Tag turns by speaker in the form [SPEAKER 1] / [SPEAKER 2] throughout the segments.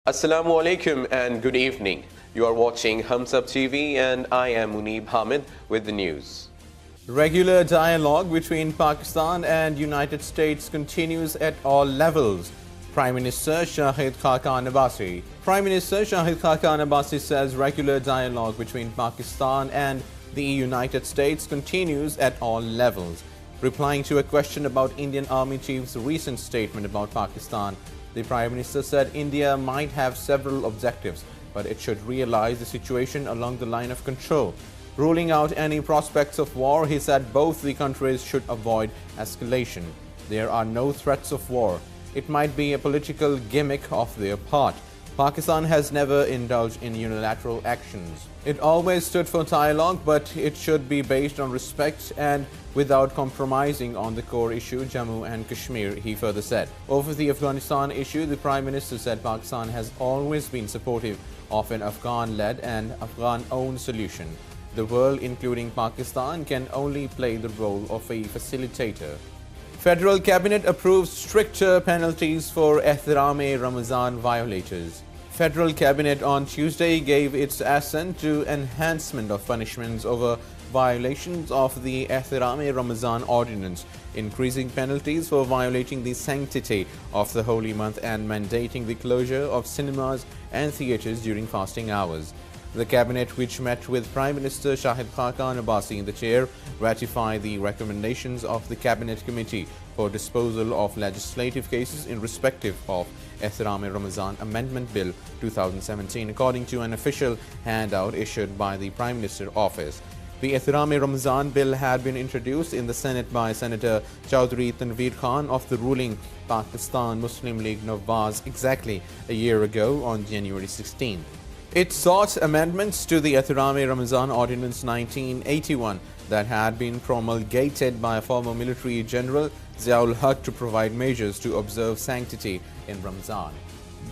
[SPEAKER 1] Assalamu alaikum and good evening. You are watching Humsab TV and I am Muneeb Hamid with the news. Regular dialogue between Pakistan and United States continues at all levels. Prime Minister Shahid Khaqan Abbasi. Prime Minister Shahid Khaqan Abbasi says regular dialogue between Pakistan and the United States continues at all levels. Replying to a question about Indian Army Chief's recent statement about Pakistan, the Prime Minister said India might have several objectives, but it should realize the situation along the line of control. Ruling out any prospects of war, he said both the countries should avoid escalation. There are no threats of war. It might be a political gimmick of their part. Pakistan has never indulged in unilateral actions. It always stood for dialogue, but it should be based on respect and without compromising on the core issue, Jammu and Kashmir, he further said. Over the Afghanistan issue, the Prime Minister said Pakistan has always been supportive of an Afghan-led and Afghan-owned solution. The world, including Pakistan, can only play the role of a facilitator. Federal Cabinet approves stricter penalties for Ehram-e-Ramazan violators. Federal Cabinet on Tuesday gave its assent to enhancement of punishments over violations of the Ehram-e-Ramazan ordinance, increasing penalties for violating the sanctity of the holy month and mandating the closure of cinemas and theatres during fasting hours. The Cabinet, which met with Prime Minister Shahid Khaqan Abbasi in the chair, ratified the recommendations of the Cabinet Committee for disposal of legislative cases in respective of Ehram-e-Ramazan Amendment Bill 2017, according to an official handout issued by the Prime Minister's office. The Ehram-e-Ramazan bill had been introduced in the Senate by Senator Chaudhry Tanveer Khan of the ruling Pakistan Muslim League Nawaz exactly a year ago on January 16. It sought amendments to the Ehram-e-Ramazan Ordinance 1981 that had been promulgated by former military general Ziaul Haq to provide measures to observe sanctity in Ramazan.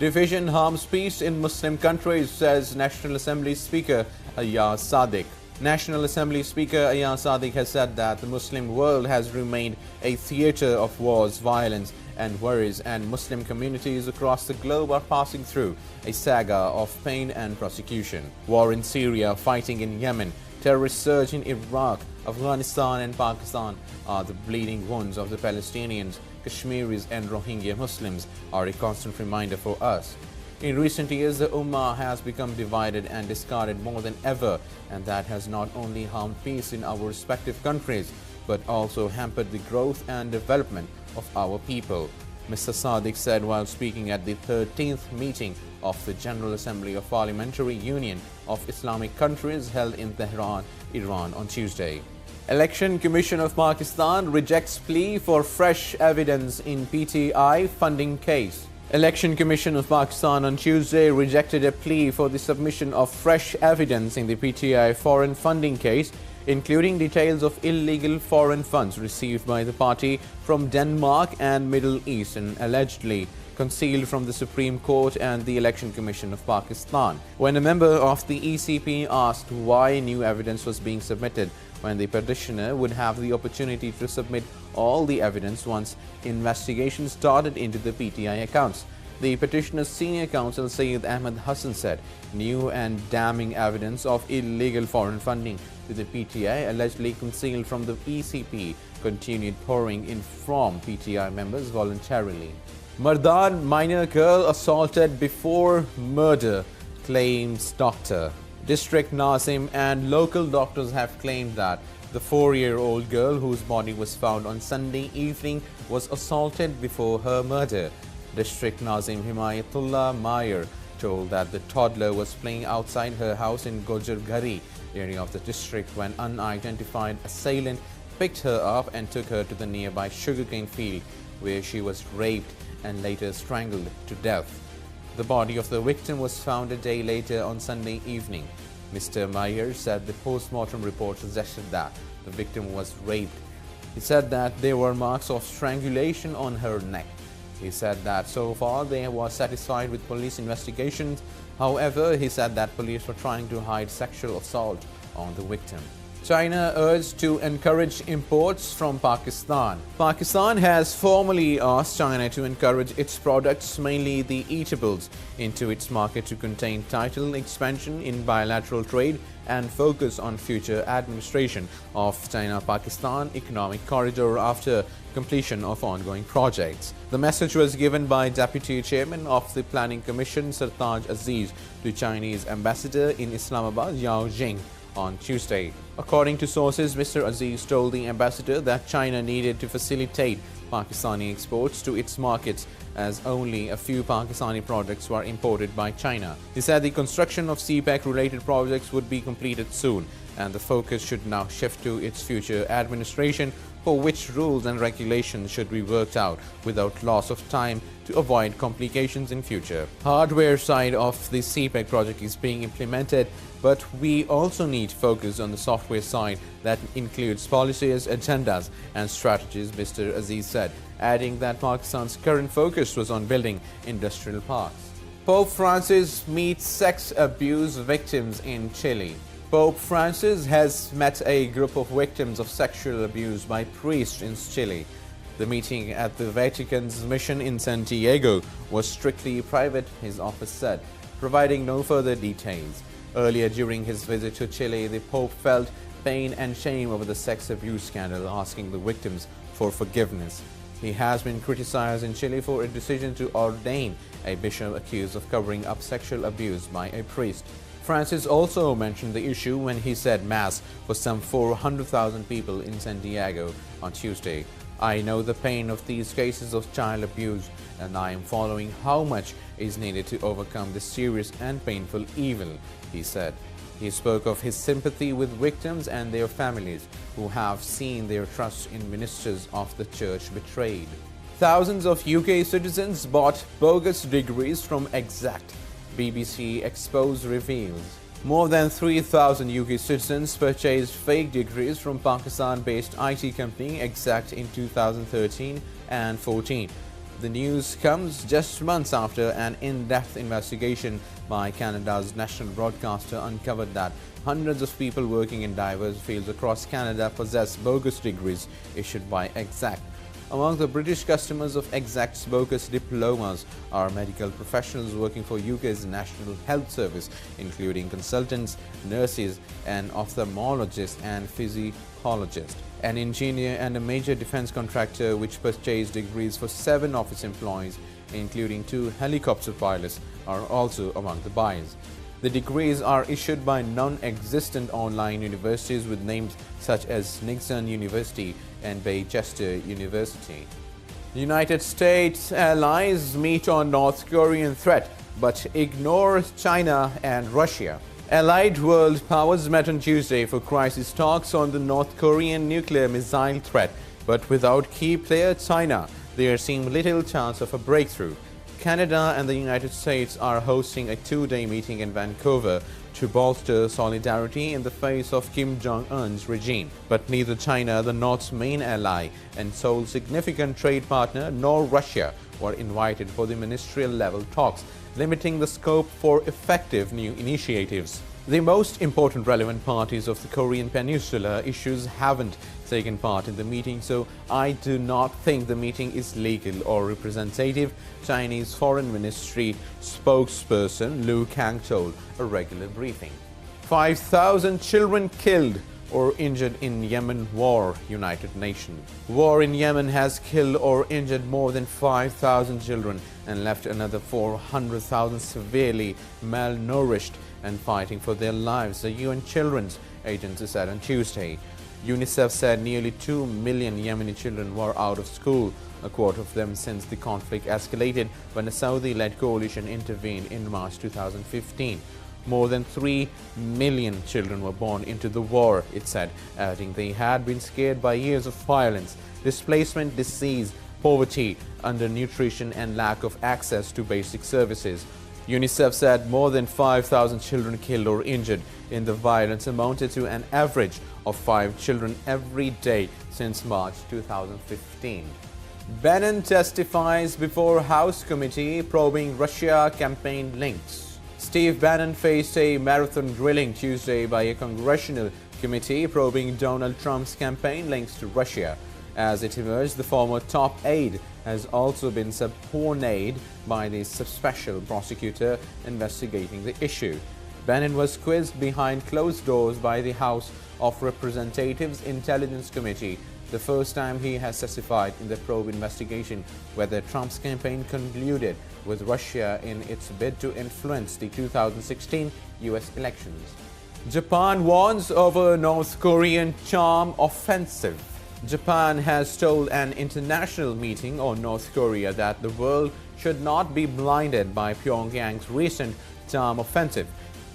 [SPEAKER 1] Division harms peace in Muslim countries, says National Assembly Speaker Ayaz Sadiq. National Assembly Speaker Ayaz Sadiq has said that the Muslim world has remained a theatre of wars, violence and worries, and Muslim communities across the globe are passing through a saga of pain and persecution. War in Syria, fighting in Yemen, terrorist surge in Iraq, Afghanistan and Pakistan are the bleeding wounds of the Palestinians. Kashmiris and Rohingya Muslims are a constant reminder for us. In recent years, the Ummah has become divided and discarded more than ever, and that has not only harmed peace in our respective countries, but also hampered the growth and development of our people, Mr. Sadiq said while speaking at the 13th meeting of the General Assembly of Parliamentary Union of Islamic Countries held in Tehran, Iran on Tuesday. Election Commission of Pakistan rejects plea for fresh evidence in PTI funding case. Election Commission of Pakistan on Tuesday rejected a plea for the submission of fresh evidence in the PTI foreign funding case, including details of illegal foreign funds received by the party from Denmark and Middle East and allegedly concealed from the Supreme Court and the Election Commission of Pakistan. When a member of the ECP asked why new evidence was being submitted when the petitioner would have the opportunity to submit all the evidence once investigation started into the PTI accounts, the petitioner's senior counsel Syed Ahmed Hassan said new and damning evidence of illegal foreign funding to the PTI allegedly concealed from the ECP continued pouring in from PTI members voluntarily. Mardan minor girl assaulted before murder, claims doctor. District Nazim and local doctors have claimed that the 4-year-old girl whose body was found on Sunday evening was assaulted before her murder. District Nazim Himayatullah Mayer told that the toddler was playing outside her house in Gojargari area of the district when unidentified assailant picked her up and took her to the nearby sugarcane field where she was raped and later strangled to death. The body of the victim was found a day later on Sunday evening. Mr. Mayer said the post-mortem report suggested that the victim was raped. He said that there were marks of strangulation on her neck. He said that so far they were satisfied with police investigations. However, he said that police were trying to hide sexual assault on the victim. China urged to encourage imports from Pakistan. Pakistan has formally asked China to encourage its products, mainly the eatables, into its market to contain tighter expansion in bilateral trade and focus on future administration of China-Pakistan Economic Corridor after completion of ongoing projects. The message was given by Deputy Chairman of the Planning Commission Sartaj Aziz to Chinese Ambassador in Islamabad Yao Jing on Tuesday. According to sources, Mr. Aziz told the ambassador that China needed to facilitate Pakistani exports to its markets as only a few Pakistani products were imported by China. He said the construction of CPEC-related projects would be completed soon and the focus should now shift to its future administration, for which rules and regulations should be worked out without loss of time to avoid complications in future. Hardware side of the CPEC project is being implemented, but we also need focus on the software side that includes policies, agendas and strategies, Mr. Aziz said, adding that Pakistan's current focus was on building industrial parks. Pope Francis meets sex abuse victims in Chile. Pope Francis has met a group of victims of sexual abuse by priests in Chile. The meeting at the Vatican's mission in Santiago was strictly private, his office said, providing no further details. Earlier during his visit to Chile, the Pope felt pain and shame over the sex abuse scandal, asking the victims for forgiveness. He has been criticized in Chile for a decision to ordain a bishop accused of covering up sexual abuse by a priest. Francis also mentioned the issue when he said Mass for some 400,000 people in Santiago on Tuesday. I know the pain of these cases of child abuse, and I am following how much is needed to overcome this serious and painful evil, he said. He spoke of his sympathy with victims and their families who have seen their trust in ministers of the church betrayed. Thousands of UK citizens bought bogus degrees from Exact, BBC Expose reveals. More than 3,000 UK citizens purchased fake degrees from Pakistan-based IT company Exact in 2013 and 14. The news comes just months after an in-depth investigation by Canada's national broadcaster uncovered that hundreds of people working in diverse fields across Canada possess bogus degrees issued by Exact. Among the British customers of Exact's bogus diplomas are medical professionals working for UK's National Health Service, including consultants, nurses, and ophthalmologists and physiologists. An engineer and a major defense contractor which purchased degrees for 7 of its employees, including 2 helicopter pilots, are also among the buyers. The degrees are issued by non-existent online universities with names such as Nixon University and Baychester University. United States allies meet on North Korean threat but ignore China and Russia. Allied world powers met on Tuesday for crisis talks on the North Korean nuclear missile threat, but without key player China, there seemed little chance of a breakthrough. Canada and the United States are hosting a 2-day meeting in Vancouver to bolster solidarity in the face of Kim Jong-un's regime. But neither China, the North's main ally and sole significant trade partner, nor Russia were invited for the ministerial-level talks, limiting the scope for effective new initiatives. The most important relevant parties of the Korean Peninsula issues haven't taken part in the meeting, so I do not think the meeting is legal or representative, Chinese Foreign Ministry spokesperson Lu Kang told a regular briefing. 5,000 children killed or injured in Yemen war, United Nations. War in Yemen has killed or injured more than 5,000 children and left another 400,000 severely malnourished and fighting for their lives, the UN Children's Agency said on Tuesday. UNICEF said nearly 2 million Yemeni children were out of school, a quarter of them since the conflict escalated when a Saudi-led coalition intervened in March 2015. More than 3 million children were born into the war, it said, adding they had been scared by years of violence, displacement, disease, poverty, undernutrition and lack of access to basic services. UNICEF said more than 5,000 children killed or injured in the violence amounted to an average of 5 children every day since March 2015. Bannon testifies before House Committee probing Russia campaign links. Steve Bannon faced a marathon grilling Tuesday by a congressional committee probing Donald Trump's campaign links to Russia. As it emerged, the former top aide has also been subpoenaed by the special prosecutor investigating the issue. Bannon was quizzed behind closed doors by the House of Representatives Intelligence Committee, the first time he has testified in the probe investigation whether Trump's campaign colluded with Russia in its bid to influence the 2016 U.S. elections. Japan warns over North Korean charm offensive. Japan has told an international meeting on North Korea that the world should not be blinded by Pyongyang's recent charm offensive.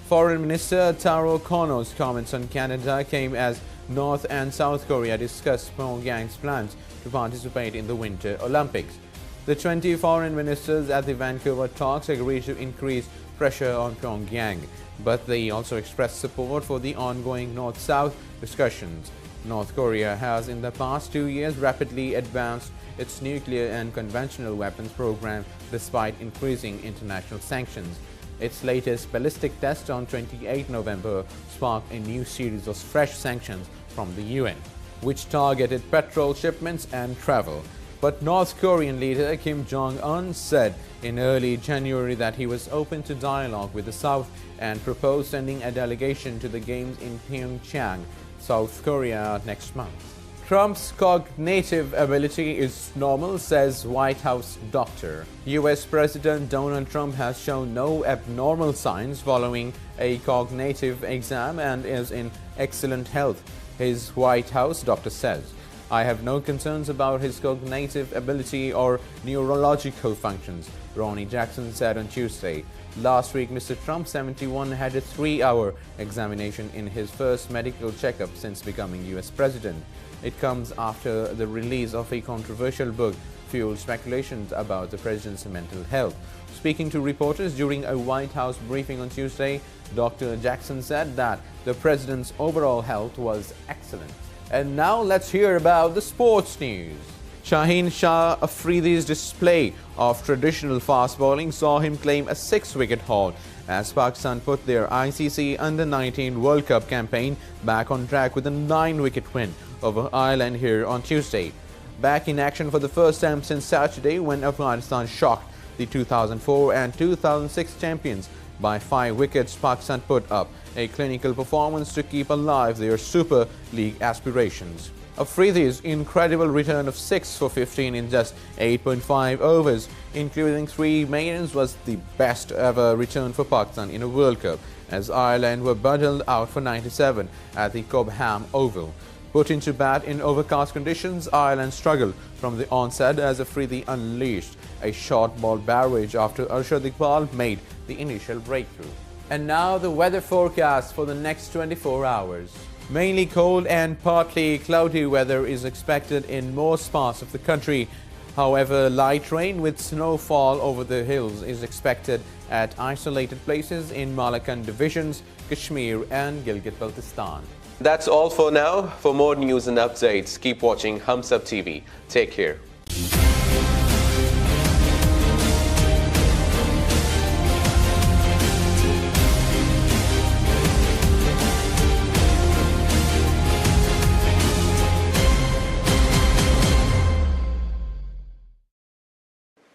[SPEAKER 1] Foreign Minister Taro Kono's comments on Canada came as North and South Korea discussed Pyongyang's plans to participate in the Winter Olympics. The 20 foreign ministers at the Vancouver talks agreed to increase pressure on Pyongyang, but they also expressed support for the ongoing North-South discussions. North Korea has in the past 2 years rapidly advanced its nuclear and conventional weapons program despite increasing international sanctions. Its latest ballistic test on 28 November sparked a new series of fresh sanctions from the UN, which targeted petrol shipments and travel. But North Korean leader Kim Jong-un said in early January that he was open to dialogue with the South and proposed sending a delegation to the Games in Pyeongchang, South Korea next month. Trump's cognitive ability is normal, says White House doctor. U.S. President Donald Trump has shown no abnormal signs following a cognitive exam and is in excellent health, his White House doctor says. I have no concerns about his cognitive ability or neurological functions, Ronnie Jackson said on Tuesday. Last week, Mr. Trump, 71, had a 3-hour examination in his first medical checkup since becoming U.S. president. It comes after the release of a controversial book fueled speculations about the president's mental health. Speaking to reporters during a White House briefing on Tuesday, Dr. Jackson said that the president's overall health was excellent. And now let's hear about the sports news. Shaheen Shah Afridi's display of traditional fast bowling saw him claim a 6-wicket haul as Pakistan put their ICC Under-19 World Cup campaign back on track with a 9-wicket win over Ireland here on Tuesday. Back in action for the first time since Saturday when Afghanistan shocked the 2004 and 2006 champions by 5 wickets, Pakistan put up a clinical performance to keep alive their Super League aspirations. Afridi's incredible return of 6 for 15 in just 8.5 overs, including 3 maidens, was the best ever return for Pakistan in a World Cup, as Ireland were bundled out for 97 at the Cobham Oval. Put into bat in overcast conditions, Ireland struggled from the onset as Afridi unleashed a short ball barrage after Arshad Iqbal made the initial breakthrough. And now the weather forecast for the next 24 hours. Mainly cold and partly cloudy weather is expected in most parts of the country. However, light rain with snowfall over the hills is expected at isolated places in Malakand divisions, Kashmir and Gilgit-Baltistan. That's all for now. For more news and updates, keep watching Hums Up TV. Take care.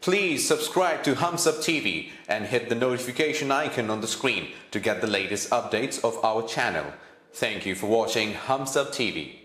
[SPEAKER 1] Please subscribe to Hums Up TV and hit the notification icon on the screen to get the latest updates of our channel. Thank you for watching Hums Up TV.